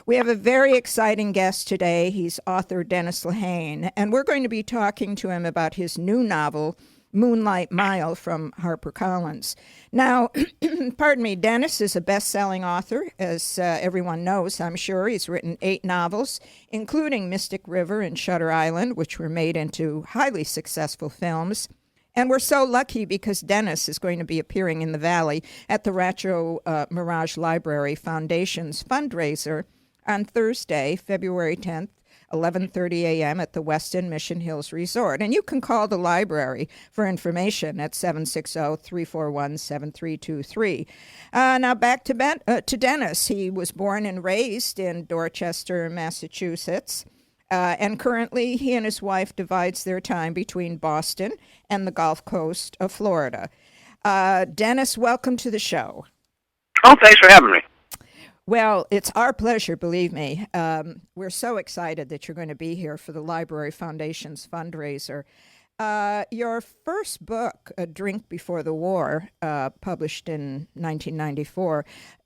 We have a very exciting guest today. He's author Dennis Lehane, and we're going to be talking to him about his new novel, Moonlight Mile, from HarperCollins. Now, pardon me, Dennis is a best-selling author, as everyone knows, I'm sure. He's written 8 novels, including Mystic River and Shutter Island, which were made into highly successful films. And we're so lucky because Dennis is going to be appearing in the Valley at the Rancho Mirage Library Foundation's fundraiser on Thursday, February 10th, 11:30 a.m. at the Westin Mission Hills Resort. And you can call the library for information at 760-341-7323. Now back to Dennis. He was born and raised in Dorchester, Massachusetts. And currently, he and his wife divides their time between Boston and the Gulf Coast of Florida. Dennis, welcome to the show. Oh, thanks for having me. Well, it's our pleasure, believe me. We're so excited that you're going to be here for the Library Foundation's fundraiser. Your first book, A Drink Before the War, published in 1994,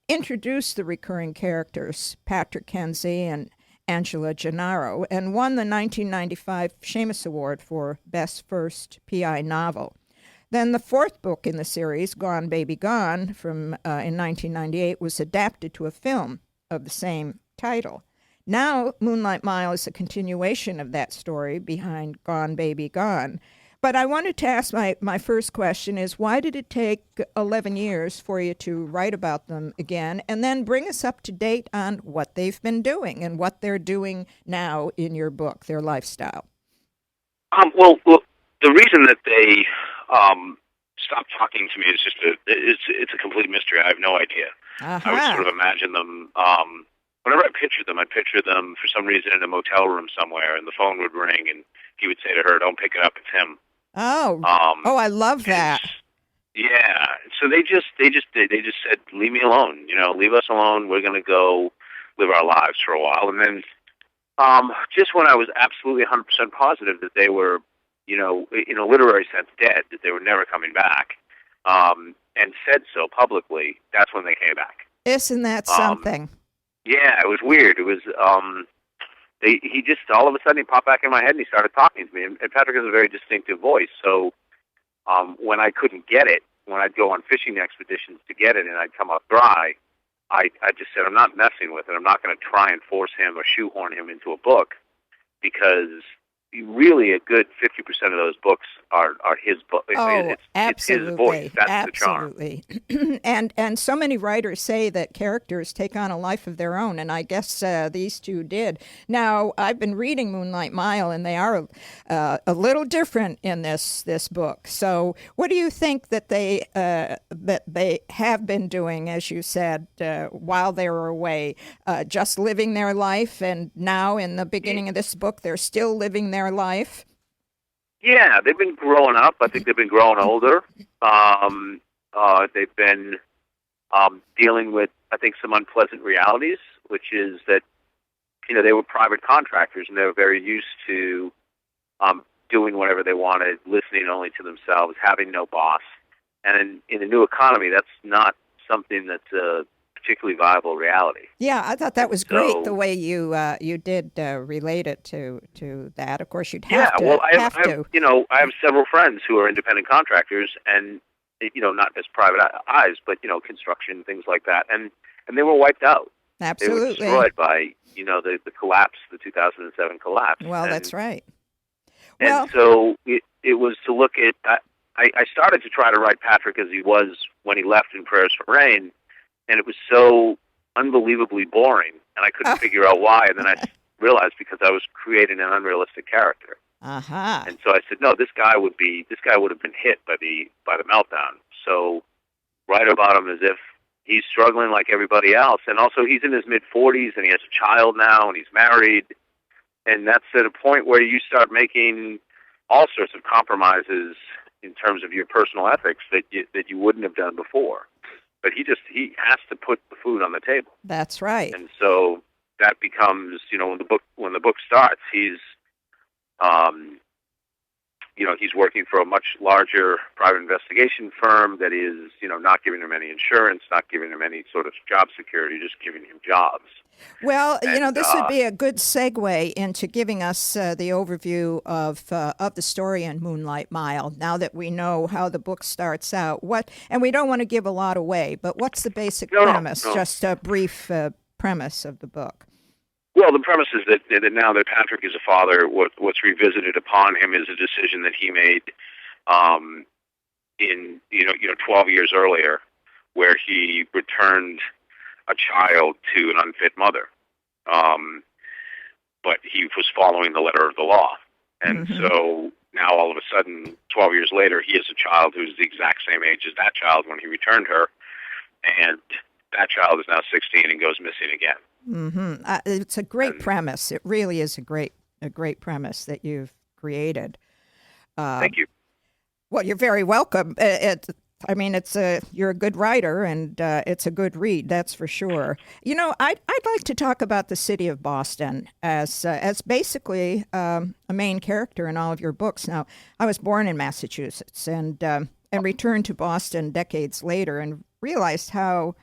introduced the recurring characters, Patrick Kenzie and Angela Gennaro, and won the 1995 Shamus Award for Best First PI Novel. Then the fourth book in the series, Gone Baby Gone, in 1998, was adapted to a film of the same title. Now, Moonlight Mile is a continuation of that story behind Gone Baby Gone. But I wanted to ask my first question is, why did it take 11 years for you to write about them again, and then bring us up to date on what they've been doing and what they're doing now in your book, their lifestyle? Well, the reason that they stopped talking to me is just it's a complete mystery. I have no idea. I would sort of imagine them. Whenever I pictured them, I'd picture them for some reason in a motel room somewhere, and the phone would ring, and he would say to her, "Don't pick it up, it's him." Oh, I love that. Yeah. So they just said, "Leave me alone. Leave us alone. We're going to go live our lives for a while." And then, just when I was absolutely 100% positive that they were, in a literary sense, dead, that they were never coming back, and said so publicly, that's when they came back. Isn't that something? Yeah, it was weird. It was, he just, all of a sudden, he popped back in my head and he started talking to me. And Patrick has a very distinctive voice, so when I couldn't get it, when I'd go on fishing expeditions to get it and I'd come up dry, I just said, I'm not messing with it. I'm not going to try and force him or shoehorn him into a book, because really a good 50% of those books are his book. Absolutely. It's his voice. That's absolutely. The charm. And so many writers say that characters take on a life of their own, and I guess these two did. Now, I've been reading Moonlight Mile, and they are a little different in this book. So what do you think that they have been doing, as you said, while they were away? Just living their life, and now in the beginning of this book, they're still living their life? Yeah, they've been growing up. I think they've been growing older. They've been dealing with, I think, some unpleasant realities, which is that, they were private contractors and they were very used to doing whatever they wanted, listening only to themselves, having no boss. And in the new economy, that's not something that's a particularly viable reality. Yeah, I thought that was great the way you did relate it to that. Of course, you'd have to. Yeah, well, I have several friends who are independent contractors, and not as private eyes, but construction, things like that, and they were wiped out. Absolutely, they were destroyed by the collapse, the 2007 collapse. Well, that's right. And so it was to look at. I started to try to write Patrick as he was when he left in Prayers for Rain. And it was so unbelievably boring, and I couldn't figure out why. And then I realized because I was creating an unrealistic character. And so I said, no, this guy would have been hit by the meltdown. So write about him as if he's struggling like everybody else, and also he's in his mid-40s and he has a child now and he's married, and that's at a point where you start making all sorts of compromises in terms of your personal ethics that you wouldn't have done before. But he has to put the food on the table. That's right. And so that becomes, when the book starts, he's he's working for a much larger private investigation firm that is, not giving him any insurance, not giving him any sort of job security, just giving him jobs. Well, this would be a good segue into giving us the overview of the story in Moonlight Mile. Now that we know how the book starts out, and we don't want to give a lot away, but what's the basic premise? No. Just a brief premise of the book. Well, the premise is that now that Patrick is a father, what's revisited upon him is a decision that he made, in 12 years earlier, where he returned a child to an unfit mother, but he was following the letter of the law, and so now all of a sudden, 12 years later, he has a child who's the exact same age as that child when he returned her, and that child is now 16 and goes missing again. It's a great premise. It really is a great premise that you've created. Thank you. Well, you're very welcome. You're a good writer, and it's a good read, that's for sure. I'd like to talk about the city of Boston as basically a main character in all of your books. Now, I was born in Massachusetts and returned to Boston decades later and realized how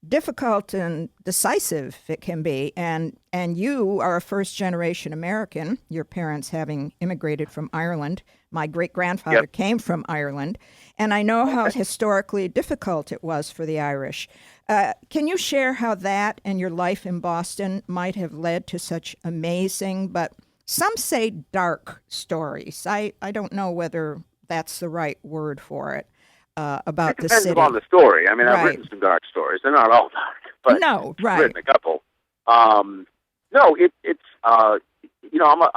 difficult and decisive it can be. And you are a first-generation American, your parents having immigrated from Ireland. My great-grandfather came from Ireland, and I know how historically difficult it was for the Irish. Can you share how that and your life in Boston might have led to such amazing, but some say dark stories? I don't know whether that's the right word for it. About the city. It depends upon the story. I mean, I've written some dark stories. They're not all dark, but I've written a couple. I'm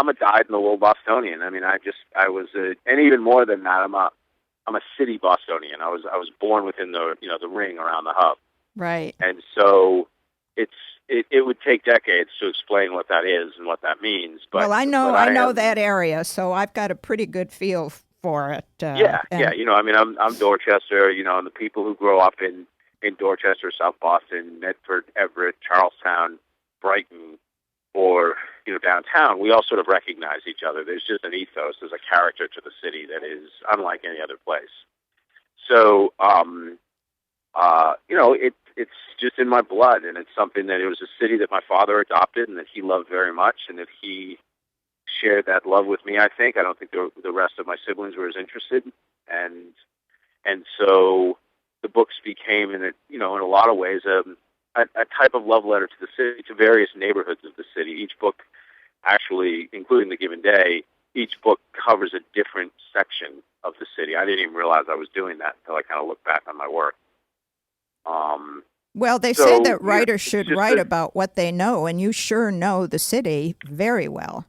a dyed-in-the-wool Bostonian. I mean, and even more than that, I'm a city Bostonian. I was born within the ring around the hub. Right. And so it would take decades to explain what that is and what that means. But I know that area, so I've got a pretty good feel for it. I'm Dorchester, and the people who grow up in Dorchester, South Boston, Medford, Everett, Charlestown, Brighton, or, downtown, we all sort of recognize each other. There's just an ethos, there's a character to the city that is unlike any other place. So, it's just in my blood, and it's something that it was a city that my father adopted and that he loved very much, and that he shared that love with me. I don't think the rest of my siblings were as interested, and so the books became, in a lot of ways, a type of love letter to the city, to various neighborhoods of the city. Each book, actually, including The Given Day, each book covers a different section of the city. I didn't even realize I was doing that until I kind of looked back on my work. Well, they say that writers should write about what they know, and you sure know the city very well.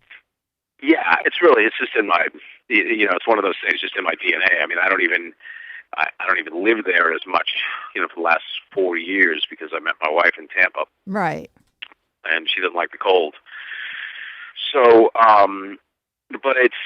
Yeah, it's just in my, it's one of those things just in my DNA. I mean, I don't even live there as much, for the last 4 years because I met my wife in Tampa. Right. And she doesn't like the cold. So, but it's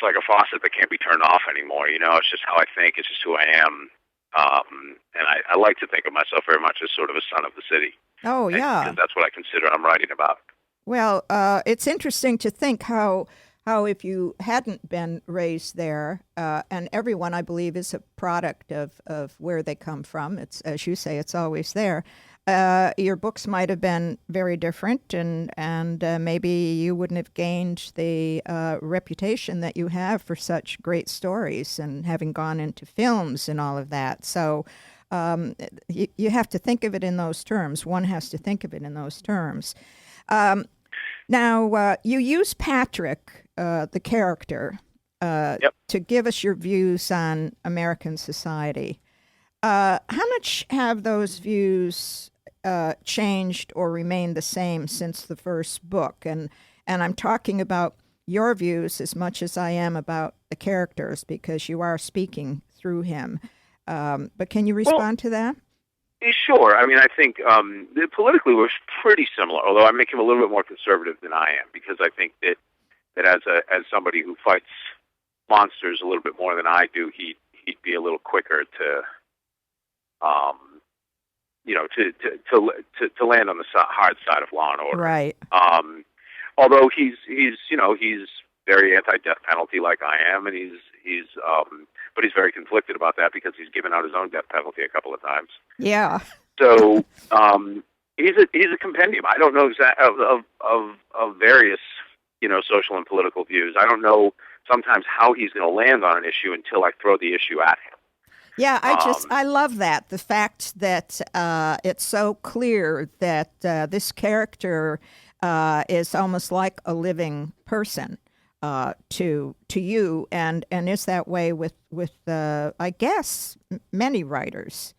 like a faucet that can't be turned off anymore. It's just how I think. It's just who I am. And I like to think of myself very much as sort of a son of the city. Oh, yeah. Because that's what I consider I'm writing about. Well, it's interesting to think how if you hadn't been raised there, and everyone, I believe, is a product of where they come from. It's, as you say, it's always there. Your books might have been very different, and maybe you wouldn't have gained the reputation that you have for such great stories and having gone into films and all of that. So you have to think of it in those terms. One has to think of it in those terms. Now, you use Patrick, the character, to give us your views on American society. How much have those views changed or remained the same since the first book? And I'm talking about your views as much as I am about the characters, because you are speaking through him. But can you respond to that? Sure. I mean, I think politically we're pretty similar, although I make him a little bit more conservative than I am, because I think that as somebody who fights monsters a little bit more than I do, he'd be a little quicker to land on the hard side of law and order. Right. Although he's very anti-death penalty like I am, and but he's very conflicted about that because he's given out his own death penalty a couple of times. Yeah. So he's a compendium. I don't know of various social and political views. I don't know sometimes how he's going to land on an issue until I throw the issue at him. Yeah, I love that, the fact that it's so clear that this character is almost like a living person to you, and is that way with I guess many writers.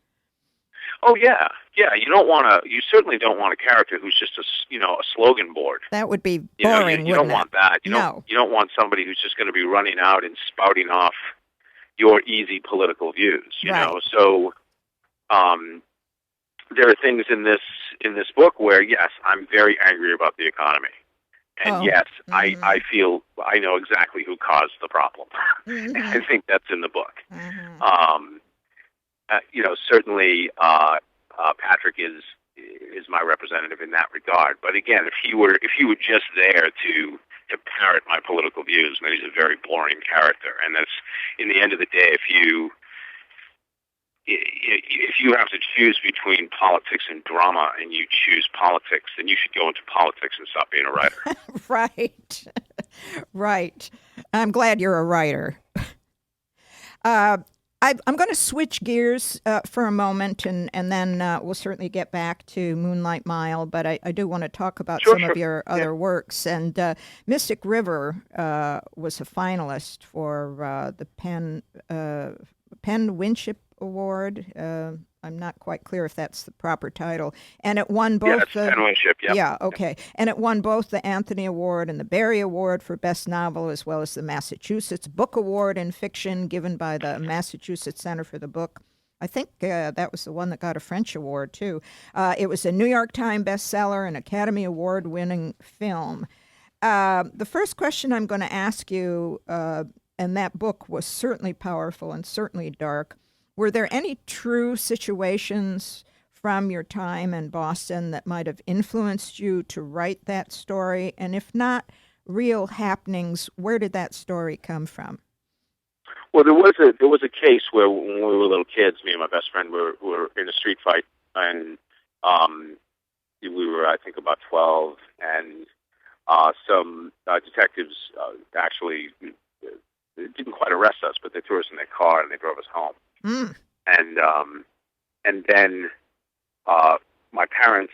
Oh yeah. You certainly don't want a character who's just a slogan board. That would be boring. You don't want that. You don't want somebody who's just going to be running out and spouting off your easy political views. You know, so there are things in this book where yes, I'm very angry about the economy, and yes, I feel I know exactly who caused the problem. I think that's in the book. Certainly Patrick is my representative in that regard. But again, if he were just there to parrot my political views, then he's a very boring character. And that's, in the end of the day, if you have to choose between politics and drama, and you choose politics, then you should go into politics and stop being a writer. Right. I'm glad you're a writer. I'm going to switch gears for a moment, and then we'll certainly get back to Moonlight Mile, but I do want to talk about some of your other works. And Mystic River was a finalist for the Penn Winship Award. I'm not quite clear if that's the proper title. And it won both Penn Winship, Yeah, okay. And it won both the Anthony Award and the Barry Award for Best Novel, as well as the Massachusetts Book Award in Fiction, given by the Massachusetts Center for the Book. I think that was the one that got a French award, too. It was a New York Times bestseller, an Academy Award-winning film. The first question I'm going to ask you, and that book was certainly powerful and certainly dark, were there any true situations from your time in Boston that might have influenced you to write that story? And if not real happenings, where did that story come from? Well, there was a case where when we were little kids, me and my best friend were in a street fight, and we were, I think, about 12, and some detectives actually didn't quite arrest us, but they threw us in their car and they drove us home. And then my parents,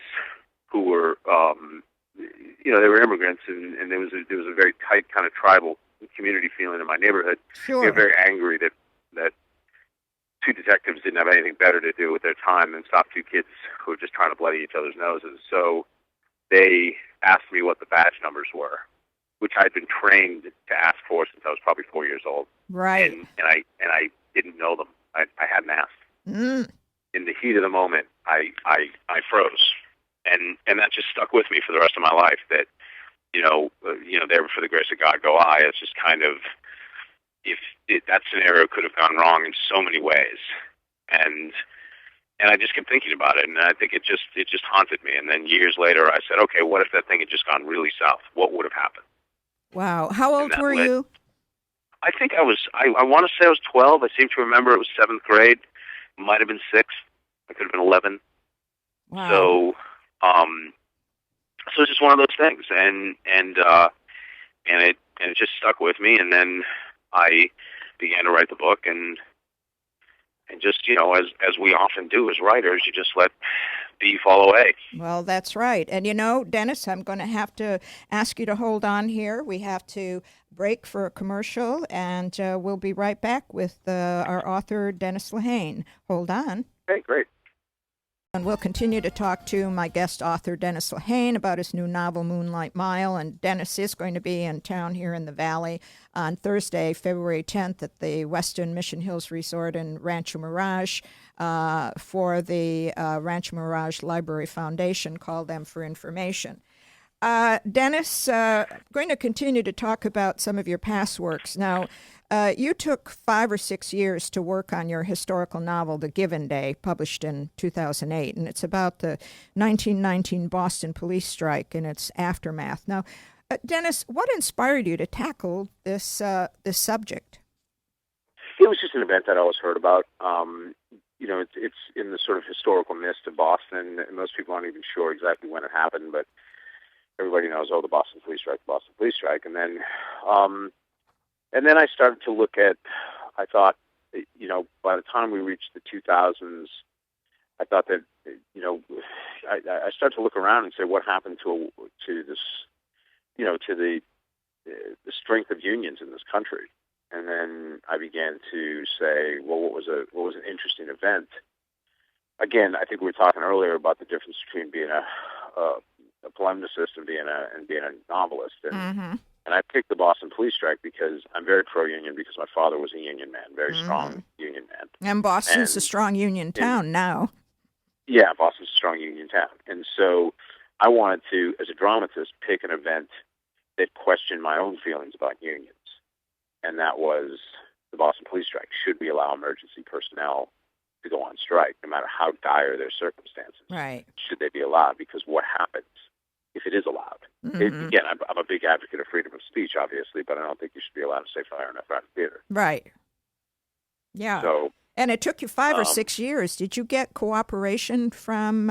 who were they were immigrants, and there was a very tight kind of tribal community feeling in my neighborhood. Sure. They were very angry that two detectives didn't have anything better to do with their time than stop two kids who were just trying to bloody each other's noses. So they asked me what the badge numbers were, which I'd been trained to ask for since I was probably 4 years old. Right. And I didn't know them. I hadn't asked. In the heat of the moment, I froze, and that just stuck with me for the rest of my life. That there for the grace of God go I. It's just kind of, that scenario could have gone wrong in so many ways, and I just kept thinking about it, and I think it just haunted me. And then years later, I said, okay, what if that thing had just gone really south? What would have happened? Wow. How old were you? I think I want to say I was 12. I seem to remember it was 7th grade. Might have been 6. I could have been 11. Wow. So it's just one of those things, and it just stuck with me. And then I began to write the book, and just, as we often do as writers, you just let B fall away. Well, that's right. And Dennis, I'm going to have to ask you to hold on here. We have to break for a commercial, and we'll be right back with our author, Dennis Lehane. Hold on. Okay, great. And we'll continue to talk to my guest author, Dennis Lehane, about his new novel, Moonlight Mile. And Dennis is going to be in town here in the Valley on Thursday, February 10th at the Westin Mission Hills Resort in Rancho Mirage for the Rancho Mirage Library Foundation. Call them for information. Dennis, going to continue to talk about some of your past works. Now, you took 5 or 6 years to work on your historical novel, The Given Day, published in 2008, and it's about the 1919 Boston police strike and its aftermath. Now, Dennis, what inspired you to tackle this subject? It was just an event that I always heard about. It's in the sort of historical mist of Boston, and most people aren't even sure exactly when it happened, but everybody knows, the Boston police strike, and then I started to look at. I thought, by the time we reached the 2000s, I thought that, I started to look around and say, what happened to this, to the strength of unions in this country. And then I began to say, well, what was an interesting event? Again, I think we were talking earlier about the difference between being a polemicist and being a novelist. And I picked the Boston police strike because I'm very pro-union, because my father was a union man, very strong union man. And Boston's a strong union town now. Yeah, Boston's a strong union town. And so I wanted to, as a dramatist, pick an event that questioned my own feelings about unions. And that was the Boston police strike. Should we allow emergency personnel to go on strike, no matter how dire their circumstances? Right. Should they be allowed? Because what happens if it is allowed? Again, I'm a big advocate of freedom of speech, obviously, but I don't think you should be allowed to say fire in a private theater. Right. Yeah. So, and it took you 5 or 6 years. Did you get cooperation from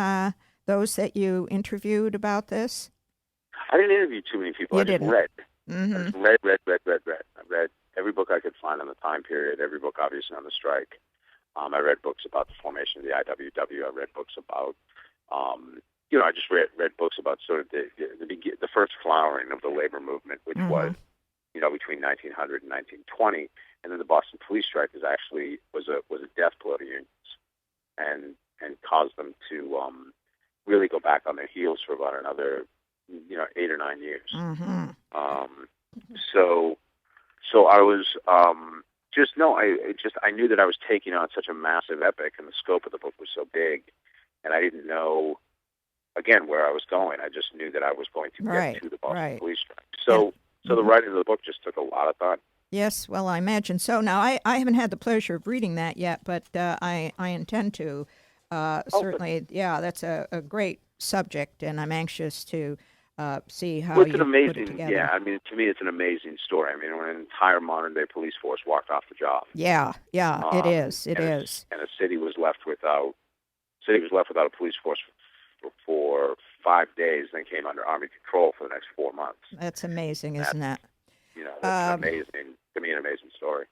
those that you interviewed about this? I didn't interview too many people. You I just didn't. read. I just read. I read every book I could find on the time period, every book obviously on the strike. I read books about the formation of the IWW. I read books about, I just read books about sort of the first flowering of the labor movement, which was, between 1900 and 1920. And then the Boston police strike was a death blow to unions, and caused them to really go back on their heels for about another 8 or 9 years. So I was I knew that I was taking on such a massive epic, and the scope of the book was so big, and I didn't know, again, where I was going. I just knew that I was going to get to the Boston police strike. So the writing of the book just took a lot of thought. Yes, well, I imagine so. Now, I haven't had the pleasure of reading that yet, but I intend to. Certainly, yeah, that's a great subject, and I'm anxious to see how you put it together. Yeah, I mean, to me, it's an amazing story. I mean, when an entire modern-day police force walked off the job. Yeah, it is. It is. And a city was left without a police force for 5 days, then came under Army control for the next 4 months. That's amazing, isn't that? That's amazing. To me, an amazing story.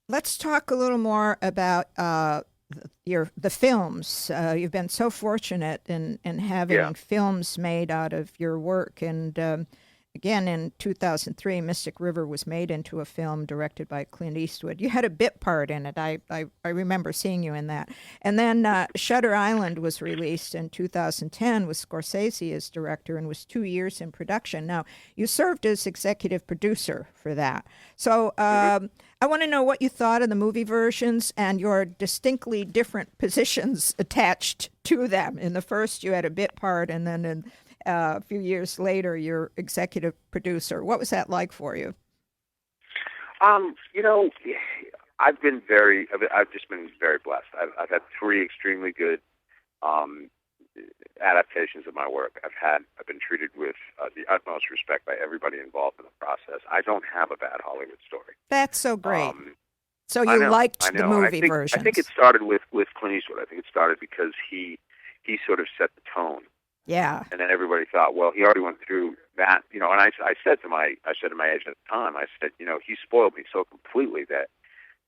Let's talk a little more about the films. You've been so fortunate in having films made out of your work, and again in 2003, Mystic River was made into a film directed by Clint Eastwood. You had a bit part in it. I remember seeing you in that. And then Shutter Island was released in 2010 with Scorsese as director and was 2 years in production. Now, you served as executive producer for that. So I want to know what you thought of the movie versions and your distinctly different positions attached to them. In the first, you had a bit part, and then a few years later, you're executive producer. What was that like for you? I've just been very blessed. I've had 3 extremely good adaptations of my work. I've been treated with the utmost respect by everybody involved in the process. I don't have a bad Hollywood story. That's so great. So you liked the movie versions. I think it started with Clint Eastwood. I think it started because he sort of set the tone. Yeah. And then everybody thought, well, he already went through that, and I said to my agent at the time, I said, he spoiled me so completely that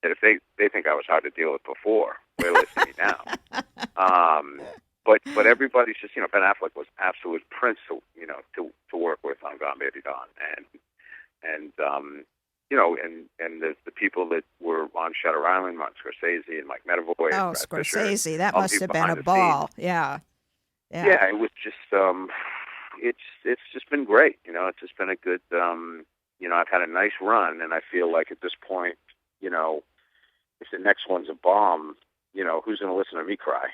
if they think I was hard to deal with before, wait till they see me now. But everybody's just, Ben Affleck was absolute prince to work with on Gone Baby Gone, and the people that were on Shutter Island, Martin Scorsese and Mike Medavoy. Oh, and Scorsese, Fisher, that must have been a ball. Yeah. Yeah, it was just it's just been great. It's just been a good I've had a nice run, and I feel like at this point, if the next one's a bomb, who's going to listen to me cry?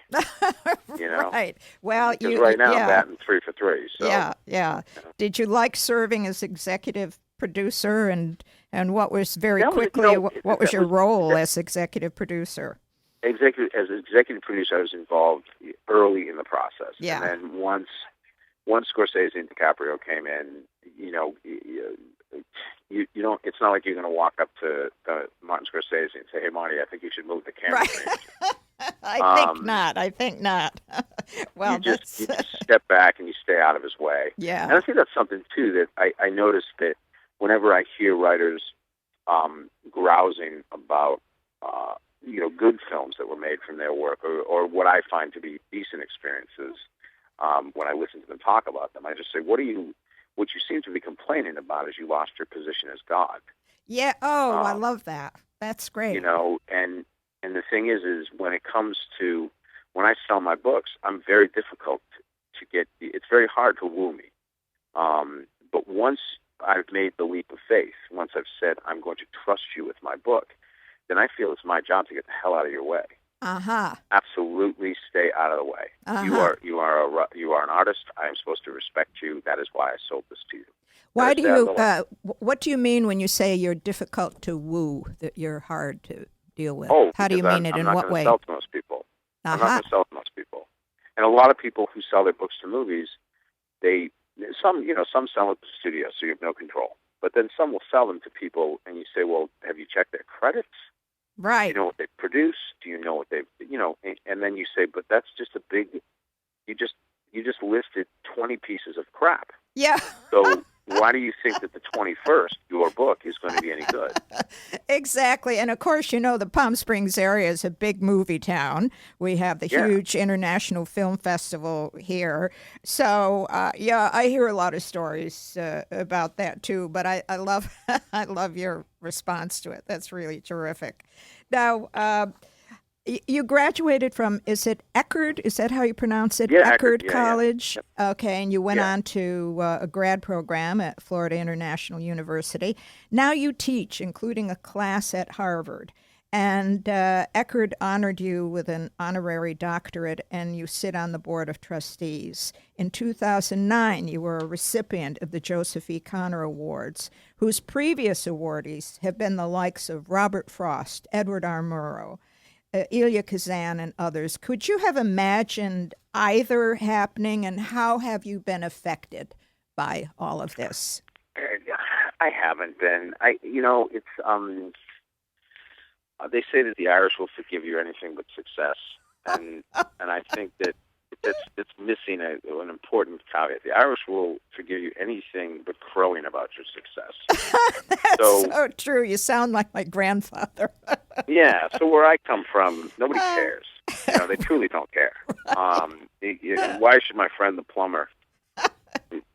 Right. Well, because right now I'm batting 3 for 3. So, yeah. Did you like serving as executive producer, and what was what was your role as executive producer? As executive producer, I was involved early in the process. Yeah. And then once once Scorsese and DiCaprio came in, you don't. It's not like you're going to walk up to Martin Scorsese and say, "Hey, Marty, I think you should move the camera." Right. I think not. Well, you just step back and you stay out of his way. Yeah. And I think that's something too that I noticed that whenever I hear writers grousing about good films that were made from their work, or what I find to be decent experiences, when I listen to them talk about them, I just say, what you seem to be complaining about is you lost your position as God. Yeah. Oh, I love that. That's great. And the thing is when it comes to, when I sell my books, I'm very difficult to get. It's very hard to woo me. But once I've made the leap of faith, once I've said, I'm going to trust you with my book, then I feel it's my job to get the hell out of your way. Uh-huh. Absolutely stay out of the way. Uh-huh. You are an artist. I am supposed to respect you. That is why I sold this to you. Why do you, what do you mean when you say you're difficult to woo, that you're hard to deal with? How do you mean it? In what way? I'm not going to sell to most people. Uh-huh. I'm not going to sell to most people. And a lot of people who sell their books to movies, some sell it to studios, so you have no control. But then some will sell them to people, and you say, well, have you checked their credits? Right. Do you know what they produce? Do you know what they've, and then you say, but that's just a big, you just listed 20 pieces of crap. Yeah. So why do you think that the 21st, your book, is going to be any good? Exactly. And of course, the Palm Springs area is a big movie town. We have the huge International Film Festival here. So, I hear a lot of stories about that too. But I love I love your response to it. That's really terrific. Now, you graduated from, is it Eckerd? Is that how you pronounce it? Yeah, Eckerd College? Yep. Okay, and you went on to a grad program at Florida International University. Now you teach, including a class at Harvard. And Eckerd honored you with an honorary doctorate, and you sit on the board of trustees. In 2009, you were a recipient of the Joseph E. Connor Awards, whose previous awardees have been the likes of Robert Frost, Edward R. Murrow, Elia Kazan, and others. Could you have imagined either happening, and how have you been affected by all of this? I haven't been. It's they say that the Irish will forgive you anything but success, and I think that it's missing an important caveat. The Irish will forgive you anything but crowing about your success. That's so true. You sound like my grandfather. Yeah. So where I come from, nobody cares. They truly don't care. Why should my friend the plumber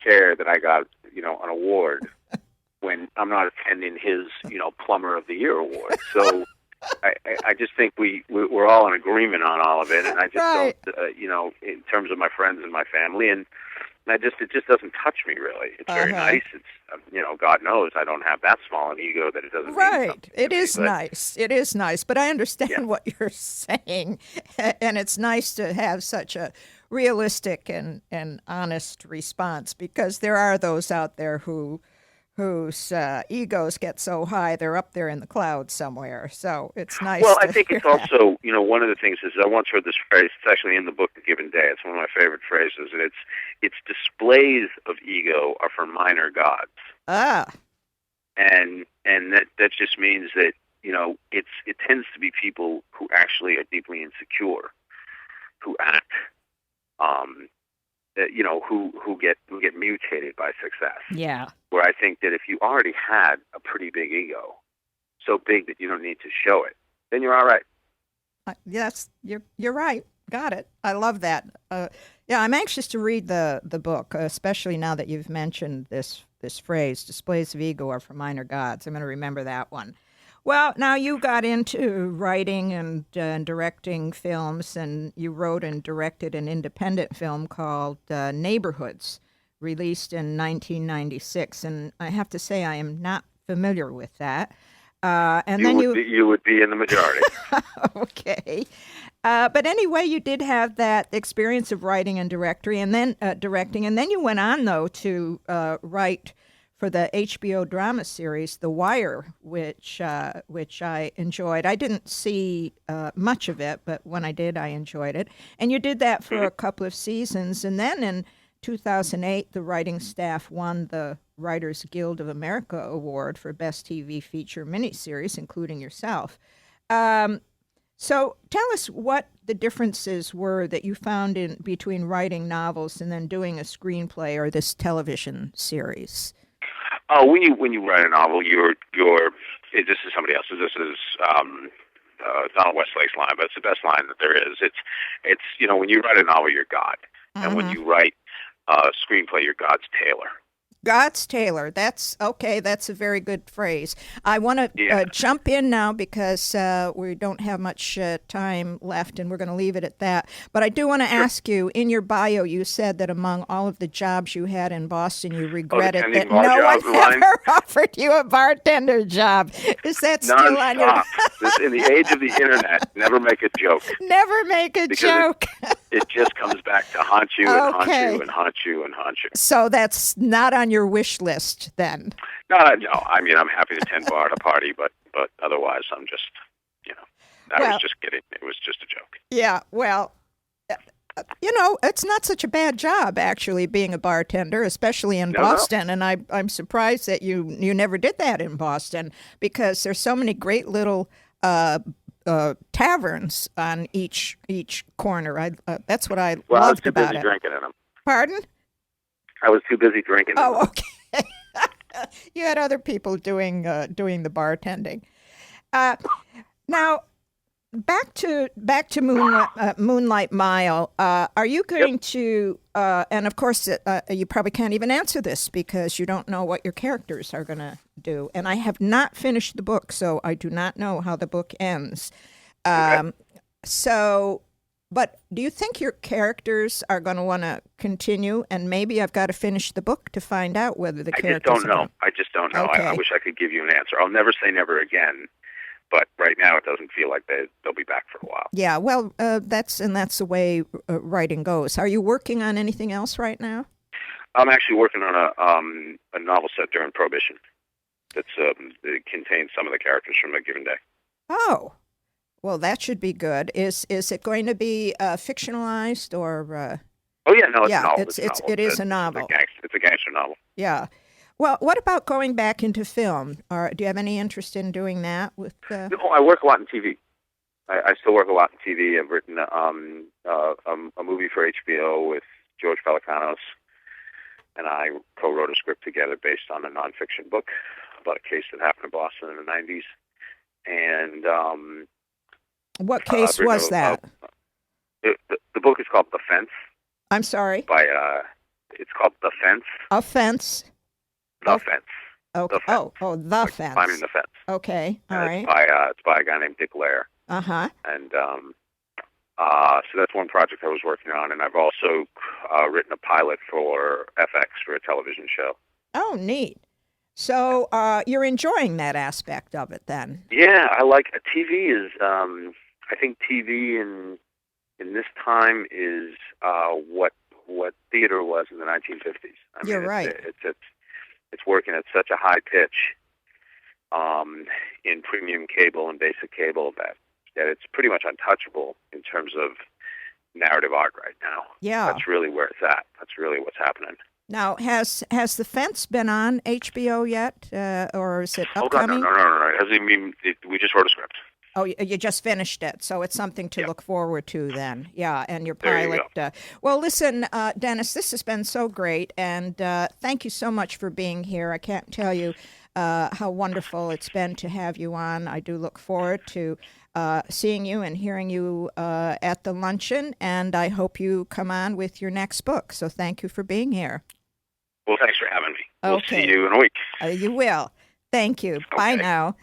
care that I got an award when I'm not attending his Plumber of the Year award? So I just think we're all in agreement on all of it, and I just don't, in terms of my friends and my family, and it just doesn't touch me really. It's very nice. It's God knows I don't have that small an ego that it doesn't. Right. It is nice. It is nice, but I understand what you're saying, and it's nice to have such a realistic and honest response, because there are those out there whose egos get so high they're up there in the clouds somewhere. So it's nice. Well, I think it's also, one of the things is I once heard this phrase. It's actually in the book A Given Day. It's one of my favorite phrases, and it's displays of ego are for minor gods. Ah. And that just means that it tends to be people who actually are deeply insecure, who act. Who get mutated by success. Yeah. Where I think that if you already had a pretty big ego, so big that you don't need to show it, then you're all right. Yes, you're right. Got it. I love that. I'm anxious to read the book, especially now that you've mentioned this phrase, displays of ego are for minor gods. I'm going to remember that one. Well, now you got into writing and directing films, and you wrote and directed an independent film called Neighborhoods, released in 1996. And I have to say I am not familiar with that. You would be in the majority. Okay. But anyway, you did have that experience of writing and directing, and then you went on, though, to write for the HBO drama series The Wire, which I enjoyed. I didn't see much of it, but when I did, I enjoyed it. And you did that for a couple of seasons. And then in 2008, the writing staff won the Writers Guild of America Award for Best TV Feature Miniseries, including yourself. So tell us what the differences were that you found in between writing novels and then doing a screenplay or this television series. Oh, when you write a novel, you're this is somebody else's. This is Donald Westlake's line, but it's the best line that there is. It's when you write a novel, you're God, and when you write a screenplay, you're God's tailor. God's tailor. That's okay. That's a very good phrase. I want to jump in now because we don't have much time left, and we're going to leave it at that. But I do want to ask you, in your bio, you said that among all of the jobs you had in Boston, you regretted that no one ever offered you a bartender job. Is that still on your... In the age of the internet, never make a joke. Never make a joke. It just comes back to haunt you and haunt you and haunt you and haunt you. So that's not on your wish list then? No. I mean, I'm happy to tend bar at a party, but otherwise, I'm just, I was just kidding. It was just a joke. Yeah, well, it's not such a bad job, actually, being a bartender, especially in Boston. No. And I'm surprised that you never did that in Boston, because there's so many great little taverns on each corner. That's what I loved about it. I was too busy drinking in them. Pardon? I was too busy drinking. Oh, okay. You had other people doing the bartending. Now, back to Moonlight Mile. Are you going to? And of course, you probably can't even answer this because you don't know what your characters are going to do. And I have not finished the book, so I do not know how the book ends. Okay. But do you think your characters are going to want to continue? And maybe I've got to finish the book to find out whether the characters... I just don't know. Okay. I wish I could give you an answer. I'll never say never again. But right now, it doesn't feel like they'll be back for a while. Yeah, well, that's the way writing goes. Are you working on anything else right now? I'm actually working on a novel set during Prohibition. It contains some of the characters from a given day. Oh. Well, that should be good. Is it going to be fictionalized or? Oh yeah, no, it's a novel. It is a novel. It's a gangster novel. Yeah. Well, what about going back into film? Or do you have any interest in doing that? No, I work a lot in TV. I still work a lot in TV. I've written a movie for HBO with George Pelecanos, and I co-wrote a script together based on a nonfiction book about a case that happened in Boston in the 90s. And what case was that? The book is called The Fence. I'm sorry? It's called The Fence. A Fence? The Fence. Okay. The Fence. The Fence. Climbing the Fence. Okay. All right. It's by a guy named Dick Lair. Uh-huh. And so that's one project I was working on. And I've also written a pilot for FX for a television show. Oh, neat. So you're enjoying that aspect of it then? Yeah, I like TV is... I think TV in this time is what theater was in the 1950s. I mean, You're right. It's working at such a high pitch in premium cable and basic cable that it's pretty much untouchable in terms of narrative art right now. Yeah, that's really where it's at. That's really what's happening. Now, has The Fence been on HBO yet, or is it upcoming? No. We just wrote a script. Oh, you just finished it, so it's something to look forward to then. Yeah, and your pilot. Well, listen, Dennis, this has been so great, and thank you so much for being here. I can't tell you how wonderful it's been to have you on. I do look forward to seeing you and hearing you at the luncheon, and I hope you come on with your next book. So thank you for being here. Well, thanks for having me. Okay. We'll see you in a week. You will. Thank you. Okay. Bye now.